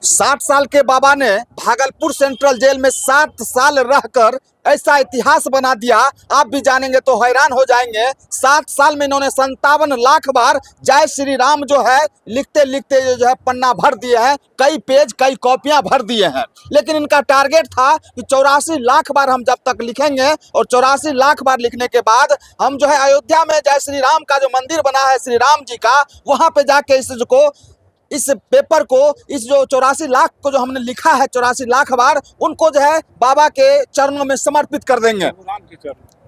60 साल के बाबा ने भागलपुर सेंट्रल जेल में 7 साल रहकर ऐसा इतिहास बना दिया, आप भी जानेंगे तो हैरान हो जाएंगे। 7 साल में इन्होंने 57 लाख बार जय श्री राम जो है लिखते लिखते जो है पन्ना भर दिए हैं, कई पेज कई कॉपियां भर दिए हैं। लेकिन इनका टारगेट था कि 84 लाख बार हम जब तक लिखेंगे और 84 लाख बार लिखने के बाद हम जो है अयोध्या में जय श्री राम का जो मंदिर बना है श्री राम जी का, वहां पे जाके इस पेपर को, इस जो 84 लाख को जो हमने लिखा है 84 लाख बार, उनको जो है बाबा के चरणों में समर्पित कर देंगे,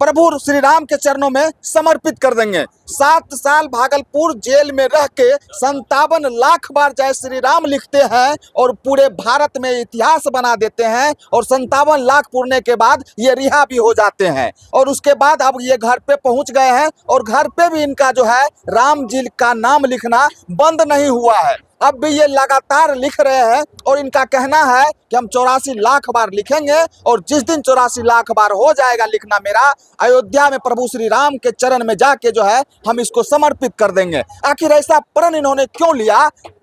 प्रभु श्री राम के चरणों में समर्पित कर देंगे। 7 साल भागलपुर जेल में रह के 57 लाख बार जय श्री राम लिखते हैं और पूरे भारत में इतिहास बना देते हैं। और 57 लाख पूरने के बाद ये रिहा भी हो जाते हैं और उसके बाद अब ये घर पे पहुंच गए हैं और घर पे भी इनका जो है राम जी का नाम लिखना बंद नहीं हुआ है। अब भी ये लगातार लिख रहे हैं और इनका कहना है कि हम 84 लाख बार लिखेंगे और जिस दिन 84 लाख बार हो जाएगा लिखना मेरा, अयोध्या में प्रभु श्री राम के चरण में जाके जो है हम इसको समर्पित कर देंगे। आखिर ऐसा प्रण इन्होंने क्यों लिया,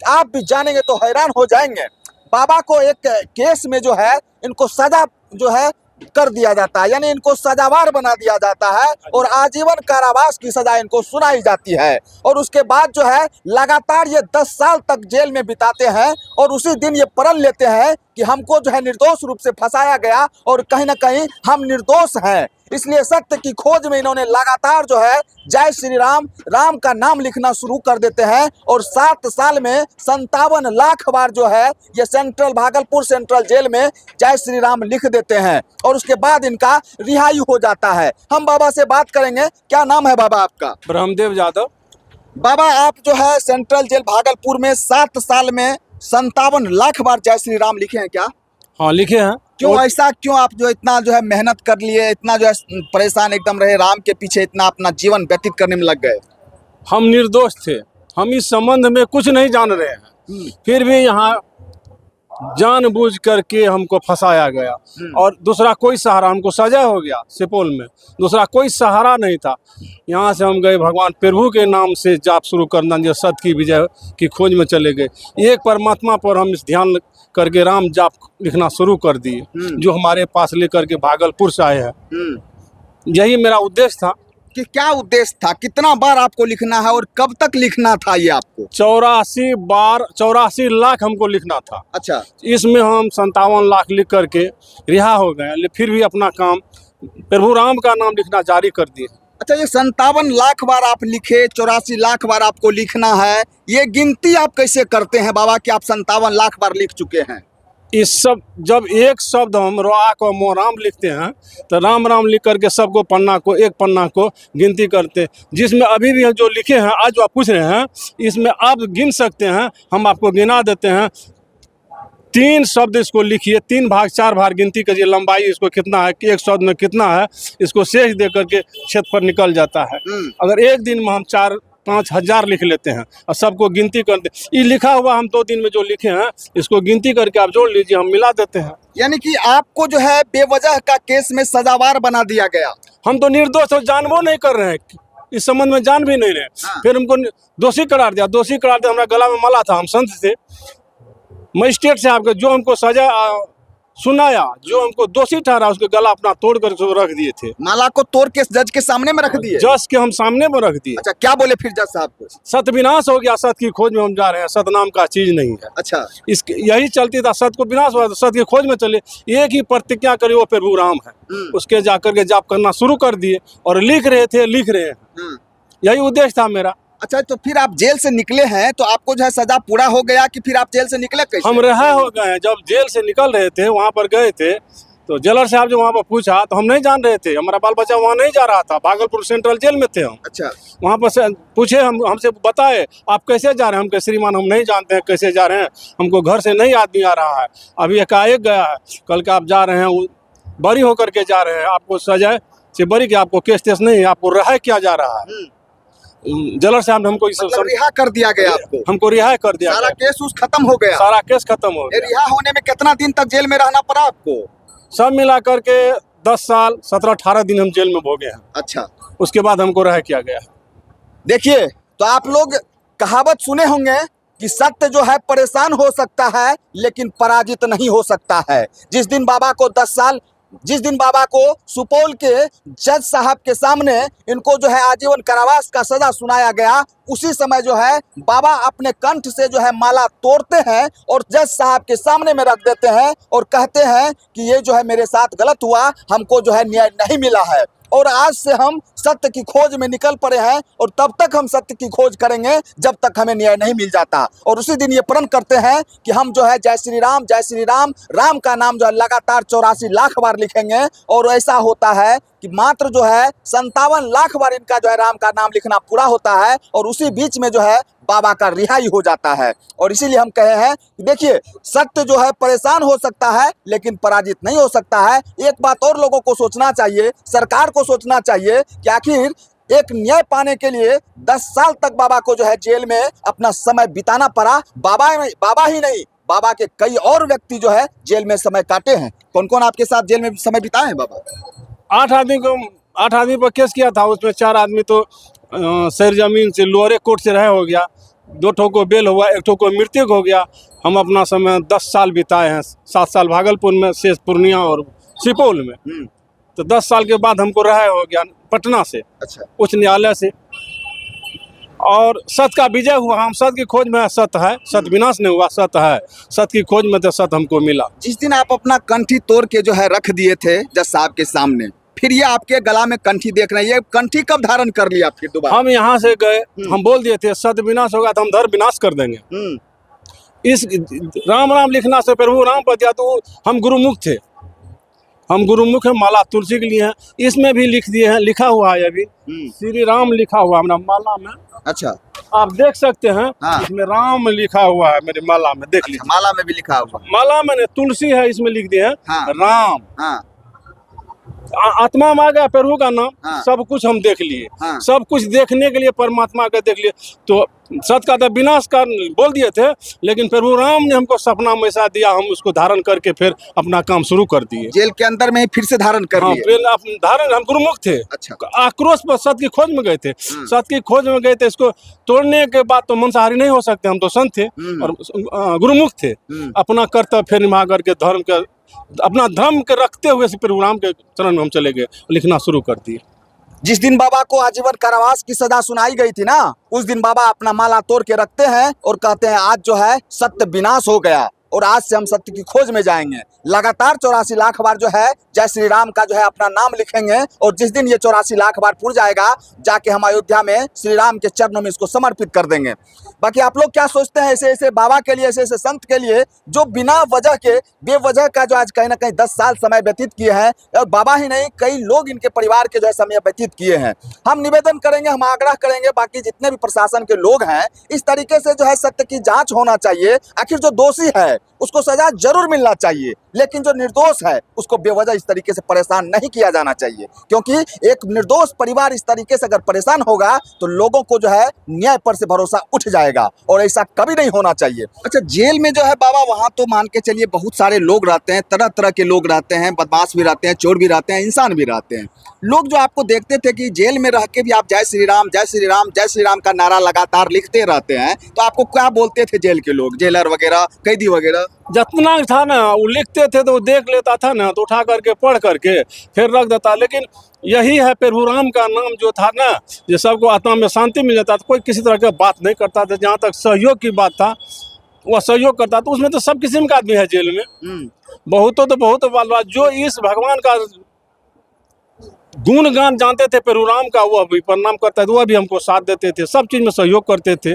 आप भी जानेंगे तो हैरान हो जाएंगे। बाबा को एक केस में जो है इनको सजा जो है कर दिया जाता है, यानी इनको सजावार बना दिया जाता है और आजीवन कारावास की सजा इनको सुनाई जाती है। और उसके बाद जो है लगातार ये 10 साल तक जेल में बिताते हैं और उसी दिन ये प्रण लेते हैं कि हमको जो है निर्दोष रूप से फंसाया गया और कहीं ना कहीं हम निर्दोष हैं। इसलिए सत्य की खोज में इन्होंने लगातार जो है जय श्री राम, राम का नाम लिखना शुरू कर देते हैं और 7 साल में 57 लाख बार जो है ये भागलपुर सेंट्रल जेल में जय श्री राम लिख देते हैं और उसके बाद इनका रिहाई हो जाता है। हम बाबा से बात करेंगे। क्या नाम है बाबा आपका? ब्रह्मदेव यादव। बाबा, आप जो है सेंट्रल जेल भागलपुर में 7 साल में 57 लाख बार जय श्री राम लिखे हैं क्या? हाँ, लिखे हैं। क्यों ऐसा, क्यों आप जो इतना जो है मेहनत कर लिए, इतना जो है परेशान एकदम रहे, राम के पीछे इतना अपना जीवन व्यतीत करने में लग गए? हम निर्दोष थे, हम इस संबंध में कुछ नहीं जान रहे हैं, फिर भी यहाँ जानबूझ करके हमको फंसाया गया और दूसरा कोई सहारा, हमको सजा हो गया सुपौल में, दूसरा कोई सहारा नहीं था। यहाँ से हम गए भगवान प्रभु के नाम से जाप शुरू करना, जो सत्य की विजय की खोज में चले गए। एक परमात्मा पर हम इस ध्यान करके राम जाप लिखना शुरू कर दिए, जो हमारे पास लेकर के भागलपुर से आए हैं। यही मेरा उद्देश्य था। कि क्या उद्देश्य था, कितना बार आपको लिखना है और कब तक लिखना था ये आपको? 84 बार, 84 लाख हमको लिखना था। अच्छा, इसमें हम 57 लाख लिख करके रिहा हो गए, फिर भी अपना काम प्रभु राम का नाम लिखना जारी कर दिए। अच्छा, ये 57 लाख बार आप लिखे, 84 लाख बार आपको लिखना है, ये गिनती आप कैसे करते हैं बाबा कि आप 57 लाख बार लिख चुके हैं? इस सब जब एक शब्द हम राक और मोराम लिखते हैं तो राम राम लिख करके सबको पन्ना को, एक पन्ना को गिनती करते हैं, जिसमें अभी भी जो लिखे हैं आज जो आप पूछ रहे हैं इसमें आप गिन सकते हैं, हम आपको गिना देते हैं। 3 शब्द इसको लिखिए, 3 भाग 4 भाग गिनती करिए, लंबाई इसको कितना है कि एक शब्द में कितना है, इसको शेष दे करके क्षेत्र पर निकल जाता है। अगर एक दिन में हम 4-5 हजार लिख लेते हैं और सबको गिनती करते हैं, ये लिखा हुआ हम 2 दिन में जो लिखे हैं इसको गिनती करके आप जोड़ लीजिए, हम मिला देते हैं। यानी कि आपको जो है बेवजह का केस में सजावार बना दिया गया। हम तो निर्दोष हो, जानबो नहीं कर रहे हैं, इस संबंध में जान भी नहीं रहे। फिर हमको दोषी करार दिया, हमारा गला में माला था, हम संत थे, मजिस्ट्रेट से आपके जो हमको सजा सुनाया, जो हमको दोषी ठहरा, उसके गला अपना तोड़ कर रख दिए थे। माला को तोड़ के जज के सामने में रख दिए? जज के हम सामने में रख दिए। अच्छा, क्या बोले फिर जज साहब को? सत्य विनाश हो गया, सत्य की खोज में हम जा रहे हैं, सत्य नाम का चीज नहीं है। अच्छा, इसके यही चलती था, सत्य को विनाश हुआ तो सत्य की खोज में चले, एक ही प्रतिज्ञा करी, वो प्रभु राम है, उसके जाकर के जाप करना शुरू कर दिए और लिख रहे हैं। यही उद्देश्य था मेरा। अच्छा, तो फिर आप जेल से निकले हैं तो आपको जो है सजा पूरा हो गया कि फिर आप जेल से निकले कैसे? हम रिहा हो गए हैं। जब जेल से निकल रहे थे, वहाँ पर गए थे तो जेलर साहब जो वहाँ पर पूछा तो हम नहीं जान रहे थे, हमारा बाल बच्चा वहाँ नहीं जा रहा था, भागलपुर सेंट्रल जेल में थे हम। अच्छा, वहाँ पर से पूछे, हमसे बताए आप कैसे जा रहे हैं, हम कहे श्रीमान हम नहीं जानते हैं कैसे जा रहे हैं, हमको घर से नहीं आदमी आ रहा है, अभी एकाएक गया है, कल के आप जा रहे हैं, बरी होकर के जा रहे हैं, आपको सजा से बरी के, आपको केस तेस नहीं, आपको रिहा किया जा रहा है। जेलर साहब ने हमको मतलब रिहा कर दिया गया आपको? हमको रिहा कर दिया, सारा केस उस खत्म हो गया? सारा केस खत्म हो गया। रिहा होने में कितना दिन तक जेल में रहना पड़ा आपको? सब मिला करके 10 साल 17-18 दिन हम जेल में भोगे हैं। अच्छा, उसके बाद हमको रिहा किया गया। देखिए, तो आप लोग कहावत सुने होंगे कि सत्य जो है परेशान हो सकता है लेकिन पराजित नहीं हो सकता है। जिस दिन बाबा को सुपौल के जज साहब के सामने इनको जो है आजीवन कारावास का सजा सुनाया गया, उसी समय जो है बाबा अपने कंठ से जो है माला तोड़ते हैं और जज साहब के सामने में रख देते हैं और कहते हैं कि ये जो है मेरे साथ गलत हुआ, हमको जो है न्याय नहीं मिला है और आज से हम सत्य की खोज में निकल पड़े हैं और तब तक हम सत्य की खोज करेंगे जब तक हमें न्याय नहीं मिल जाता। और उसी दिन ये प्रण करते हैं कि हम जो है जय श्री राम, जय श्री राम, राम का नाम जो है लगातार 84 लाख बार लिखेंगे। और ऐसा होता है कि मात्र जो है 57 लाख बार इनका जो है राम का नाम लिखना पूरा होता है और उसी बीच में जो है बाबा का रिहाई हो जाता है। और इसीलिए हम कहे हैं कि देखिए, सत्य जो है परेशान हो सकता है लेकिन पराजित नहीं हो सकता है। एक बात और लोगों को सोचना चाहिए, सरकार को सोचना चाहिए कि आखिर एक न्याय पाने के लिए 10 साल तक बाबा को जो है जेल में अपना समय बिताना पड़ा। बाबा ही नहीं, बाबा के कई और व्यक्ति जो है जेल में समय काटे हैं। कौन कौन आपके साथ जेल में समय बिताए हैं बाबा? 8 आदमी पर केस किया था, उसमें 4 आदमी तो सर जमीन से लोअर कोर्ट से रहे हो गया, 2 ठो को बेल हुआ, 1 ठो को मृत्यु हो गया। हम अपना समय 10 साल बिताए हैं, 7 साल भागलपुर में, शेष पूर्णिया और सुपौल में। तो 10 साल के बाद हमको रहा हो गया पटना से, अच्छा, उच्च न्यायालय से। और सत्य का विजय हुआ, हम सत्य की खोज में है, सत्य है, सत्य विनाश नहीं हुआ, सत्य है, सत्य की खोज में तो सत्य हमको मिला। जिस दिन आप अपना कंठी तोड़ के जो है रख दिए थे जज साहब के सामने, फिर ये आपके गला में कंठी देख रहे हैं, ये कंठी कब धारण कर लिया फिर दोबारा? हम यहाँ से गए, हम बोल दिए थे सत्य विनाश होगा तो हम धर्म विनाश कर देंगे। इस राम राम लिखना से प्रभु राम पर दिया तो हम गुरुमुख थे, हम गुरुमुख है, माला तुलसी के लिए है, इसमें भी लिख दिए हैं, लिखा हुआ है अभी श्री राम लिखा हुआ है हमारा माला में। अच्छा, आप देख सकते हैं, हाँ। इसमें राम लिखा हुआ है मेरे माला में, देख लीजिए। माला में भी लिखा हुआ, माला में तुलसी है, इसमें लिख दिए हैं हाँ। राम। हाँ। आत्मा में आ गया प्रभु का नाम, हाँ। सब कुछ हम देख लिए, हाँ। सब कुछ देखने के लिए परमात्मा का देख लिए। तो सत्य का तो विनाश का बोल दिए थे, लेकिन प्रभु राम ने हमको सपना में ऐसा दिया, हम उसको धारण करके फिर अपना काम शुरू कर दिए। जेल के अंदर में ही फिर से धारण कर हाँ, लिए? फिर धारण, हम गुरुमुख थे। अच्छा, आक्रोश पर सत्य की खोज में गए थे, सत्य की खोज में गए थे। इसको तोड़ने के बाद तो मांसाहारी नहीं हो सकते, हम तो संत थे और गुरुमुख थे। अपना कर्तव्य फिर निभा करके धर्म के, अपना धर्म के रखते हुए प्रभु राम के चरण में हम चले गए, लिखना शुरू कर दिए। जिस दिन बाबा को आजीवन कारावास की सजा सुनाई गई थी ना, उस दिन बाबा अपना माला तोड़ के रखते हैं और कहते हैं आज जो है सत्य विनाश हो गया और आज से हम सत्य की खोज में जाएंगे। लगातार 84 लाख बार जो है जय श्री राम का जो है अपना नाम लिखेंगे और जिस दिन ये 84 लाख बार पूर जाएगा, जाके हम अयोध्या में श्री राम के चरणों में इसको समर्पित कर देंगे। बाकी आप लोग क्या सोचते हैं ऐसे ऐसे बाबा के लिए, ऐसे ऐसे संत के लिए जो बिना वजह के, बेवजह का जो आज कहीं ना कहीं 10 साल समय व्यतीत किए हैं, और बाबा ही नहीं कई लोग इनके परिवार के जो है समय व्यतीत किए हैं। हम निवेदन करेंगे, हम आग्रह करेंगे, बाकी जितने भी प्रशासन के लोग हैं, इस तरीके से जो है सत्य की जांच होना चाहिए। आखिर जो दोषी है उसको सजा जरूर मिलना चाहिए, लेकिन जो निर्दोष है उसको बेवजह इस तरीके से परेशान नहीं किया जाना चाहिए, क्योंकि एक निर्दोष परिवार इस तरीके से अगर परेशान होगा तो लोगों को जो है न्याय पर से भरोसा उठ जाएगा और ऐसा कभी नहीं होना चाहिए। अच्छा, जेल में जो है बाबा, वहाँ तो मान के चलिए बहुत सारे लोग रहते हैं, तरह तरह के लोग रहते हैं, बदमाश भी रहते हैं, चोर भी रहते हैं, इंसान भी रहते हैं। लोग जो आपको देखते थे कि जेल में रह के भी आप जय श्री राम, जय श्री राम, जय श्री राम का नारा लगातार लिखते रहते हैं, तो आपको क्या बोलते थे जेल के लोग, जेलर वगैरह, कैदी वगैरह? जितना था ना वो लिखते थे, तो वो देख लेता था ना, तो उठा करके पढ़ करके फिर रख देता। लेकिन यही है प्रभु राम का नाम जो था ना, ये सबको आत्मा में शांति मिल जाता था, कोई किसी तरह की बात नहीं करता था। जहाँ तक सहयोग की बात था वह सहयोग करता, तो उसमें तो सब किस्म का आदमी है जेल में, बहुत बाल जो इस भगवान का गुणगान जानते थे प्रभु राम का, वह भी प्रणाम करता है, वह भी हमको साथ देते थे, सब चीज में सहयोग करते थे।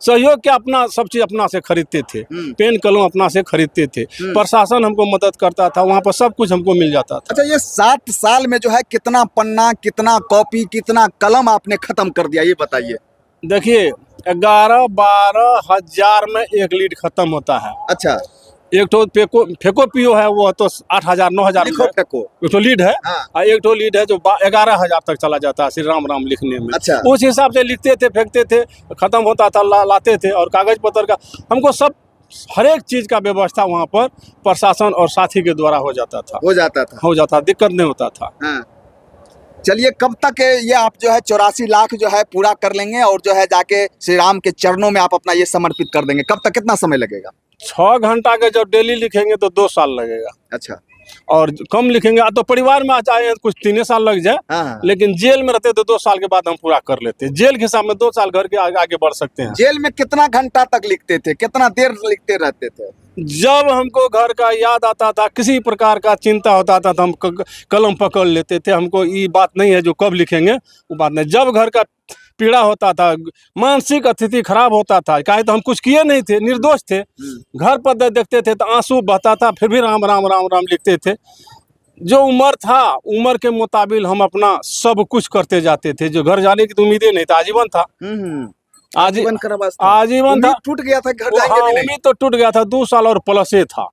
सहयोग के अपना सब चीज अपना से खरीदते थे, पेन कलम अपना से खरीदते थे, प्रशासन हमको मदद करता था, वहाँ पर सब कुछ हमको मिल जाता था। अच्छा, ये 7 साल में जो है कितना पन्ना, कितना कॉपी, कितना कलम आपने खत्म कर दिया, ये बताइए। देखिए 11-12 हजार में 1 लीड खत्म होता है। अच्छा, एक ठो फेको पियो है, वो तो 8,000-9,000 एक ठो लीड है। हाँ। एक ठो लीड है जो 11,000 तक चला जाता है श्री राम राम लिखने में। अच्छा। उस हिसाब से लिखते थे, फेंकते थे, खत्म होता था, लाते थे। और कागज पत्र का हमको सब हर एक चीज का व्यवस्था वहाँ पर प्रशासन और साथी के द्वारा हो जाता था, दिक्कत नहीं होता था। हाँ। चलिए, कब तक ये आप जो है 84 लाख जो है पूरा कर लेंगे और जो है जाके श्री राम के चरणों में आप अपना ये समर्पित कर देंगे? कब तक, कितना समय लगेगा? 6 घंटा के जब डेली लिखेंगे तो 2 साल लगेगा, अच्छा। और कम लिखेंगे तो परिवार में आ जाए कुछ 3 साल लग जाए, हाँ। लेकिन जेल में रहते तो 2 साल के बाद हम पूरा कर लेते हैं। जेल के हिसाब में 2 साल घर के आगे बढ़ सकते हैं। जेल में कितना घंटा तक लिखते थे, कितना देर लिखते रहते थे? जब हमको घर का याद आता था, किसी प्रकार का चिंता होता था तो हम कलम पकड़ लेते थे। हमको ये बात नहीं है जो कब लिखेंगे, वो बात नहीं। जब घर का पीड़ा होता था, मानसिक स्थिति खराब होता था, काहे तो हम कुछ किए नहीं थे, निर्दोष थे, घर पर देखते थे तो आंसू बहता था, फिर भी राम राम राम राम लिखते थे। जो उम्र था, उम्र के मुताबिक हम अपना सब कुछ करते जाते थे। जो घर जाने की तो उम्मीदें नहीं था, आजीवन था। आजीवन का आजीवन था, टूट गया था, घर जाएंगे हाँ, भी नहीं। उम्मीद तो टूट गया था। 2 साल और प्लस था।